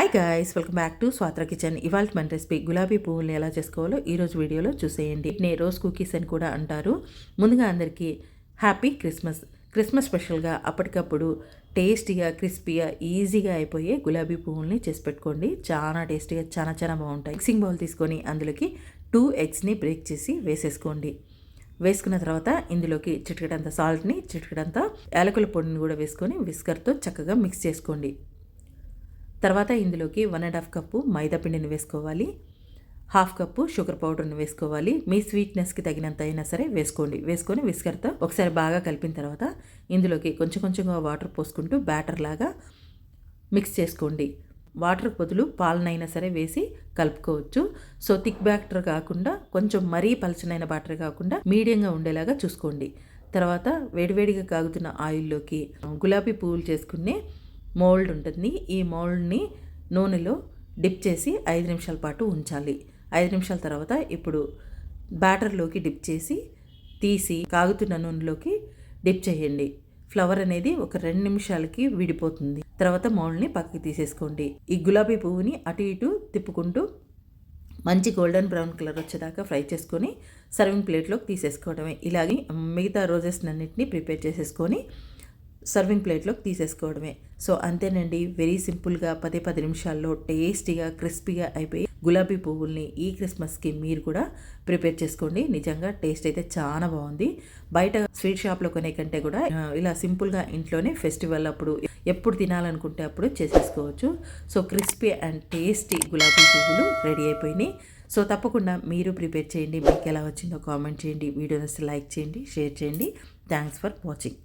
Hi guys, welcome back to Swatra kitchen. ఇవాళ మన recipe గులాబీ పువ్వుల్ని ఎలా చేసుకోవాలో ఈరోజు వీడియోలో చూసేయండి. రోజ్ కుకీస్ అని కూడా అంటారు. ముందుగా అందరికీ హ్యాపీ క్రిస్మస్. క్రిస్మస్ స్పెషల్గా అప్పటికప్పుడు టేస్టీగా క్రిస్పీగా ఈజీగా అయిపోయే గులాబీ పువ్వుల్ని చేసి పెట్టుకోండి. చాలా టేస్టీగా చాలా బాగుంటాయి. మిక్సింగ్ బౌల్ తీసుకొని అందులోకి 2 ఎగ్స్ని బ్రేక్ చేసి వేసేసుకోండి. వేసుకున్న తర్వాత ఇందులోకి చిటికెడంత సాల్ట్ని, చిటికెడంత యాలకుల పొడిని కూడా వేసుకొని విస్కర్తో చక్కగా మిక్స్ చేసుకోండి. తర్వాత ఇందులోకి 1.5 కప్పు మైదా పిండిని వేసుకోవాలి. 1/2 కప్పు షుగర్ పౌడర్ని వేసుకోవాలి. మీ స్వీట్నెస్కి తగినంత అయినా సరే వేసుకోండి. వేసుకొని విస్కర్తో ఒకసారి బాగా కలిపిన తర్వాత ఇందులోకి కొంచెంగా వాటర్ పోసుకుంటూ బ్యాటర్ లాగా మిక్స్ చేసుకోండి. వాటర్ బదులు పాలనైనా సరే వేసి కలుపుకోవచ్చు. సో థిక్ బ్యాటర్ కాకుండా కొంచెం మరీ పలచనైన బ్యాటర్ కాకుండా మీడియంగా ఉండేలాగా చూసుకోండి. తర్వాత వేడివేడిగా కాగుతున్న ఆయిల్లోకి గులాబీ పువ్వులు చేసుకునే మోల్డ్ ఉంటుంది. ఈ మోల్డ్ని నూనెలో డిప్ చేసి 5 నిమిషాల పాటు ఉంచాలి. 5 నిమిషాల తర్వాత ఇప్పుడు బ్యాటర్లోకి డిప్ చేసి తీసి కాగుతున్న నూనెలోకి డిప్ చేయండి. ఫ్లవర్ అనేది ఒక 2 నిమిషాలకి విడిపోతుంది. తర్వాత మోల్డ్ని పక్కకి తీసేసుకోండి. ఈ గులాబీ పువ్వుని అటు ఇటు తిప్పుకుంటూ మంచి గోల్డెన్ బ్రౌన్ కలర్ వచ్చేదాకా ఫ్రై చేసుకొని సర్వింగ్ ప్లేట్లోకి తీసేసుకోవడమే. ఇలాగే మిగతా రోజెస్ అన్నింటినీ ప్రిపేర్ చేసేసుకొని సర్వింగ్ ప్లేట్లోకి తీసేసుకోవడమే. సో అంతేనండి, వెరీ సింపుల్గా 10 నిమిషాల్లో టేస్టీగా క్రిస్పీగా అయిపోయి గులాబీ పువ్వుల్ని ఈ క్రిస్మస్కి మీరు కూడా ప్రిపేర్ చేసుకోండి. నిజంగా టేస్ట్ అయితే చాలా బాగుంది. బయట స్వీట్ షాప్లో కొనే కంటే కూడా ఇలా సింపుల్గా ఇంట్లోనే ఫెస్టివల్ అప్పుడు ఎప్పుడు తినాలనుకుంటే అప్పుడు చేసేసుకోవచ్చు. సో క్రిస్పీ అండ్ టేస్టీ గులాబీ పువ్వులు రెడీ అయిపోయినాయి. సో తప్పకుండా మీరు ప్రిపేర్ చేయండి. మీకు ఎలా వచ్చిందో కామెంట్ చేయండి. వీడియోని లైక్ చేయండి, షేర్ చేయండి. Thanks for watching.